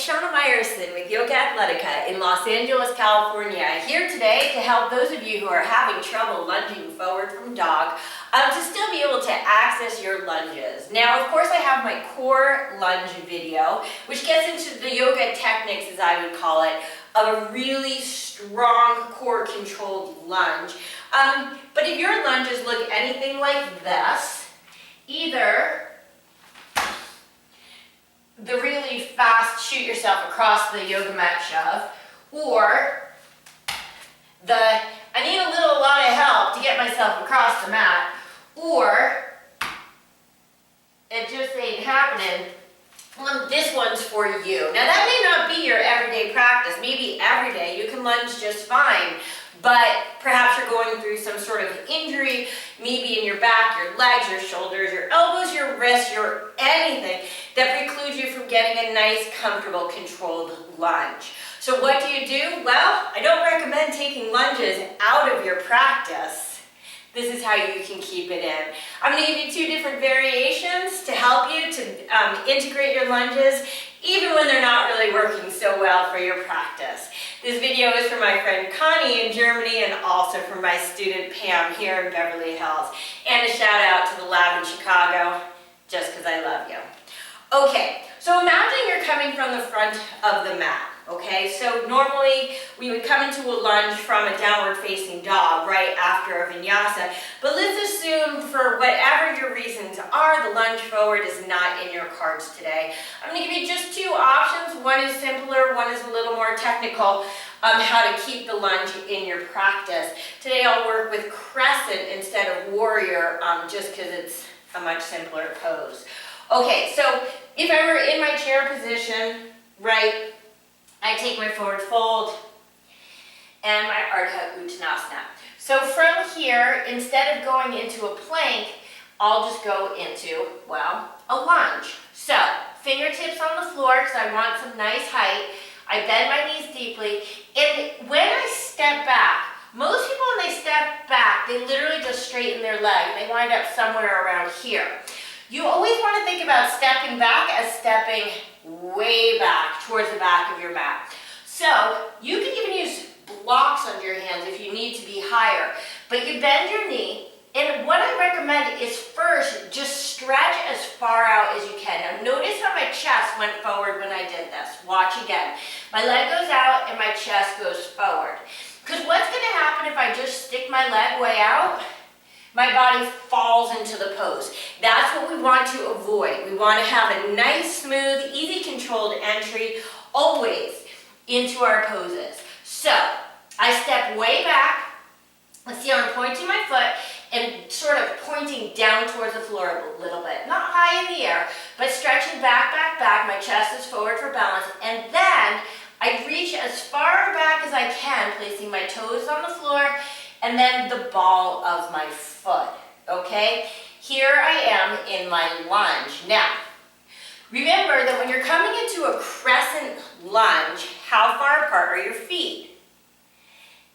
it's Shana Meyerson with YOGAthletica in Los Angeles, California, here today to help those of you who are having trouble lunging forward from dog to still be able to access your lunges. Now, of course, I have my core lunge video, which gets into the yoga techniques, as I would call it, of a really strong core controlled lunge. But if your lunges look anything like this, either the really fast shoot yourself across the yoga mat shove, or the I need a lot of help to get myself across the mat, or it just ain't happening. Well, this one's for you. Now that may not be your everyday practice. Maybe every day you can lunge just fine, but perhaps you're going through some sort of injury, maybe in your back, your legs, your shoulders, your elbows, your wrists, your anything that precludes you from getting a nice, comfortable, controlled lunge. So what do? Well, I don't recommend taking lunges out of your practice. This is how you can keep it in. I'm going to give you two different variations to help you to integrate your lunges, even when they're not really working so well for your practice. This video is for my friend Connie in Germany and also for my student Pam here in Beverly Hills. And a shout out to the lab in Chicago, just because I love you. Okay, so imagine you're coming from the front of the mat. Okay, so normally we would come into a lunge from a downward facing dog right after a vinyasa, but let's assume for whatever your reasons are, the lunge forward is not in your cards today. I'm going to give you just two options. One is simpler, one is a little more technical, how to keep the lunge in your practice. Today I'll work with crescent instead of warrior, just because it's a much simpler pose. Okay, so if I were in my chair position, right, I take my forward fold and my Ardha Uttanasana. So from here, instead of going into a plank, I'll just go into, well, a lunge. So fingertips on the floor because I want some nice height. I bend my knees deeply. And when I step back, most people when they step back, they literally just straighten their leg. They wind up somewhere around here. You always want to think about stepping back as stepping way back towards the back of your mat. So you can even use blocks under your hands if you need to be higher, but you bend your knee, and what I recommend is first just stretch as far out as you can. Now notice how my chest went forward when I did this. Watch again. My leg goes out and my chest goes forward. Because what's going to happen if I just stick my leg way out? My body falls into the pose. That's what we want to avoid. We want to have a nice, smooth, easy, controlled entry always into our poses. So I step way back. Let's see how I'm pointing my foot and sort of pointing down towards the floor a little bit. Not high in the air, but stretching back, back, back. My chest is forward for balance. And then I reach as far back as I can, placing my toes on the floor and then the ball of my foot, okay? Here I am in my lunge. Now, remember that when you're coming into a crescent lunge, how far apart are your feet?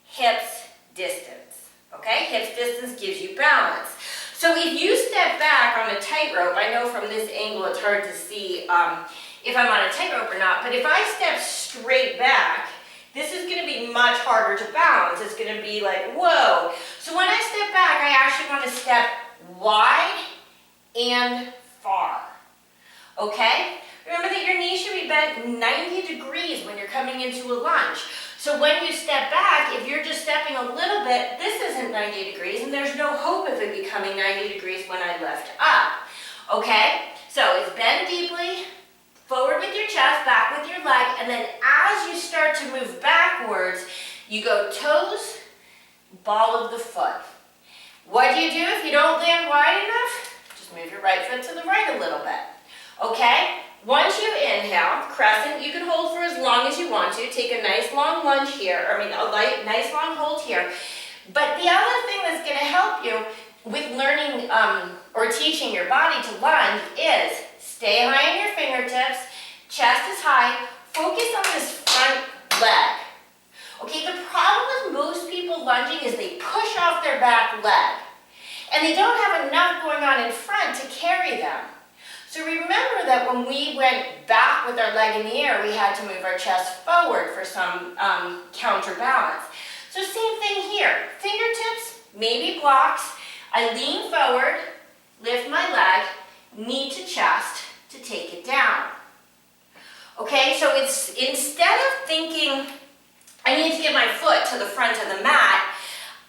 Hips distance, okay? Hips distance gives you balance. So if you step back on a tightrope, I know from this angle it's hard to see if I'm on a tightrope or not, but if I step straight back, this is going to be much harder to balance. It's going to be like, whoa. So when I step back, I actually want to step wide and far. Okay? Remember that your knee should be bent 90 degrees when you're coming into a lunge. So when you step back, if you're just stepping a little bit, this isn't 90 degrees, and there's no hope of it becoming 90 degrees when I lift up. Okay? So it's bend deeply, forward with your chest, back with your leg, and then as you start to move backwards, you go toes, ball of the foot. What do you do if you don't land wide enough? Just move your right foot to the right a little bit. Okay? Once you inhale, crescent, you can hold for as long as you want to. Take a nice long lunge here, a nice long hold here. But the other thing that's going to help you with learning or teaching your body to lunge is stay high in your fingertips, chest is high, focus on this front leg. Okay, the problem with most people lunging is they push off their back leg, and they don't have enough going on in front to carry them. So remember that when we went back with our leg in the air, we had to move our chest forward for some counterbalance. So same thing here. Fingertips, maybe blocks. I lean forward, lift my leg, knee to chest to take it down. Okay, so it's instead of thinking I need to get my foot to the front of the mat,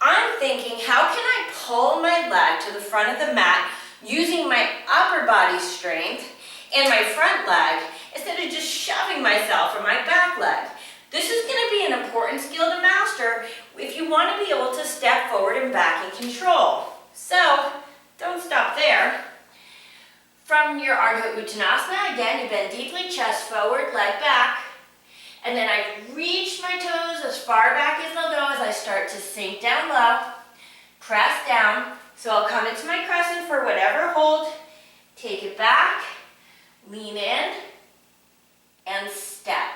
I'm thinking how can I pull my leg to the front of the mat using my upper body strength and my front leg instead of just shoving myself or my back leg. This is going to be an important skill to master if you want to be able to step forward and back in control. So, don't stop there. From your Ardha Uttanasana, again, you bend deeply, chest forward, leg back. And then I reach my toes as far back as they'll go as I start to sink down low, press down. So I'll come into my crescent for whatever hold, take it back, lean in, and step.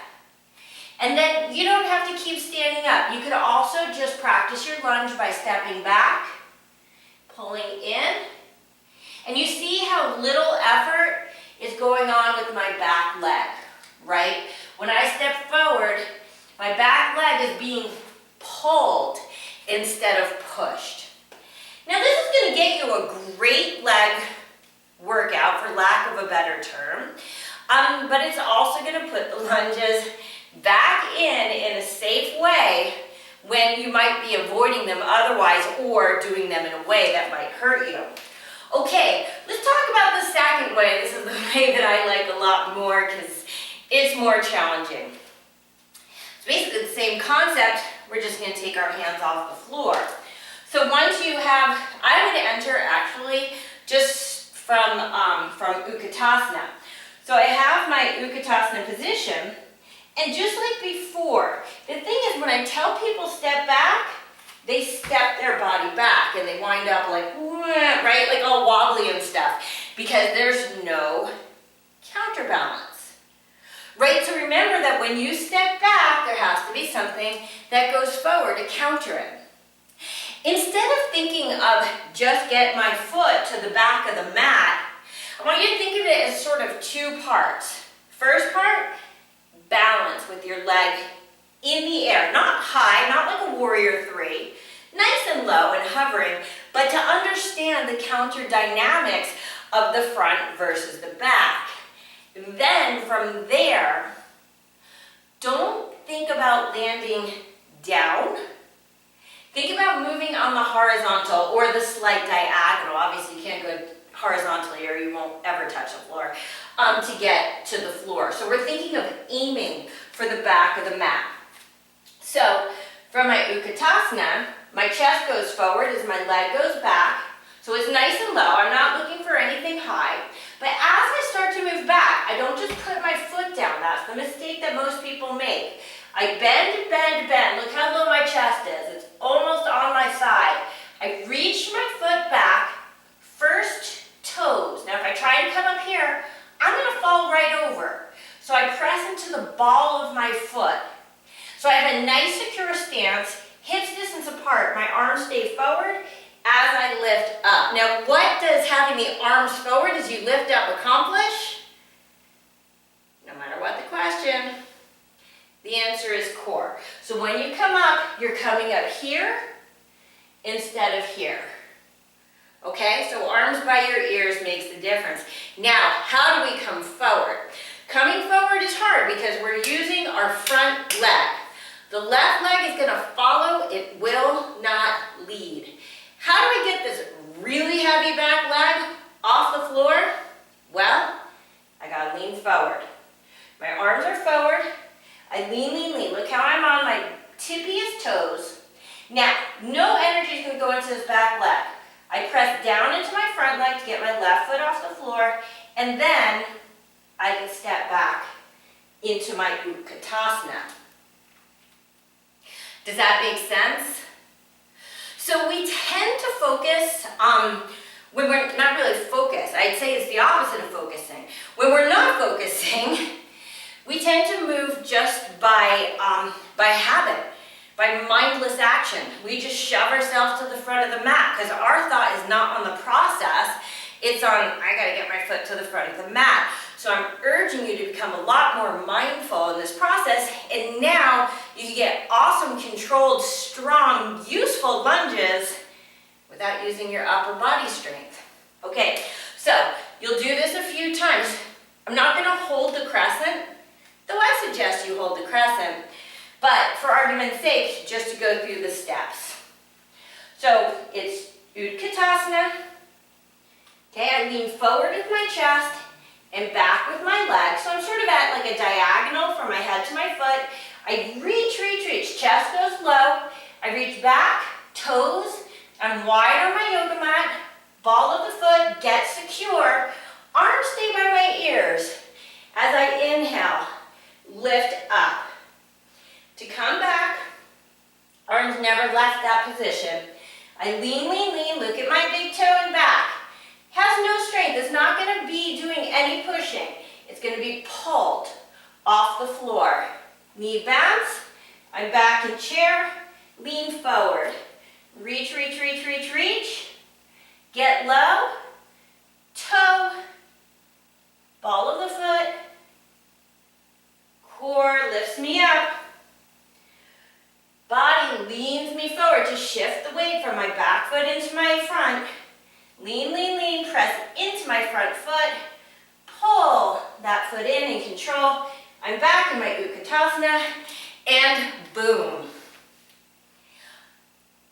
And then you don't have to keep standing up. You could also just practice your lunge by stepping back, pulling in, and you see how little effort is going on with my back leg, right? When I step forward, my back leg is being pulled instead of pushed. Now this is going to get you a great leg workout, for lack of a better term, but it's also going to put the lunges back in a safe way when you might be avoiding them otherwise or doing them in a way that might hurt you. Okay, let's talk about the second way. This is the way that I like a lot more because it's more challenging. It's basically the same concept. We're just going to take our hands off the floor. So once you have, I would enter actually just from Utkatasana. So I have my Utkatasana position, and just like before, the thing is when I tell people step back, they step their body back and they wind up like, right, like all wobbly and stuff because there's no counterbalance. Right, so remember that when you step back, there has to be something that goes forward to counter it. Instead of thinking of just get my foot to the back of the mat, I want you to think of it as sort of two parts. First part, balance with your leg in the air, not high, not like a warrior three, nice and low and hovering, but to understand the counter dynamics of the front versus the back. Then from there, don't think about landing down. Think about moving on the horizontal or the slight diagonal. Obviously you can't go horizontally or you won't ever touch the floor to get to the floor. So we're thinking of aiming for the back of the mat. So from my Utkatasana, my chest goes forward as my leg goes back. So it's nice and low. I'm not looking for anything high. But as I start to move back, I don't just put my foot down. That's the mistake that most people make. I bend, bend, bend. Look how low my chest is. It's almost on my side. I reach my foot back, first toes. Now if I try to come up here, I'm going to fall right over. So I press into the ball of my foot. So I have a nice secure stance, hips distance apart. My arms stay forward as I lift up. Now what does having the arms forward as you lift up accomplish? No matter what the question, the answer is core. So when you come up, you're coming up here instead of here. Okay, so arms by your ears makes the difference. Now, how do we come forward? Coming forward is hard because we're using our front leg. The left leg is going to follow, it will not lead. How do we get this really heavy back leg off the floor? Well, I got to lean forward. My arms are forward. I lean, lean, lean. Look how I'm on my tippiest toes. Now, no energy is going to go into this back leg. I press down into my front leg to get my left foot off the floor, and then I can step back into my Utkatasana. Does that make sense? So we tend to focus, when we're not really focused, I'd say it's the opposite of focusing. When we're not focusing, we tend to move just by habit, by mindless action. We just shove ourselves to the front of the mat because our thought is not on the process, It's on, I gotta get my foot to the front of the mat. So I'm urging you to become a lot more mindful in this process, and now you can get awesome, controlled, strong, useful lunges without using your upper body strength. Okay, so you'll do this a few times. I'm not gonna hold the crescent, though I suggest you hold the crescent, but for argument's sake, just to go through the steps. So it's Utkatasana. Okay, I lean forward with my chest and back with my legs. So I'm sort of at like a diagonal from my head to my foot. I reach. Chest goes low. I reach back, toes. I'm wide on my yoga mat. Ball of the foot, get secure. Arms stay by my ears. As I inhale, lift up. To come back, arms never left that position. I lean, look at my big toe and back. Has no strength, it's not gonna be doing any pushing. It's gonna be pulled off the floor. Knee bounce, I'm back in chair, lean forward. Reach. Get low, toe, ball of the foot, core lifts me up. Body leans me forward to shift the weight from my back foot into my front. Lean, press into my front foot. Pull that foot in control. I'm back in my Utkatasana, and boom.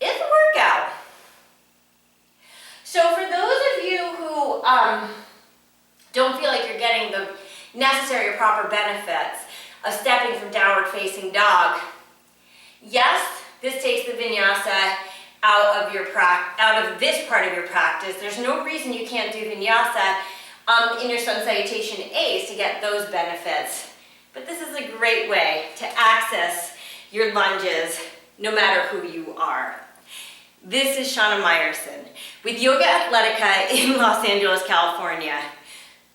It's a workout. So for those of you who don't feel like you're getting the necessary or proper benefits of stepping from downward facing dog, yes, this takes the vinyasa out of this part of your practice. There's no reason you can't do vinyasa in your sun salutation A's to get those benefits. But this is a great way to access your lunges no matter who you are. This is Shana Meyerson with YOGAthletica in Los Angeles, California.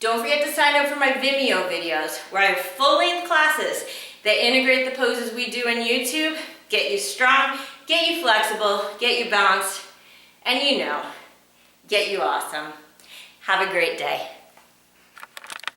Don't forget to sign up for my Vimeo videos where I have full-length classes that integrate the poses we do on YouTube, get you strong, get you flexible, get you balanced, and get you awesome. Have a great day.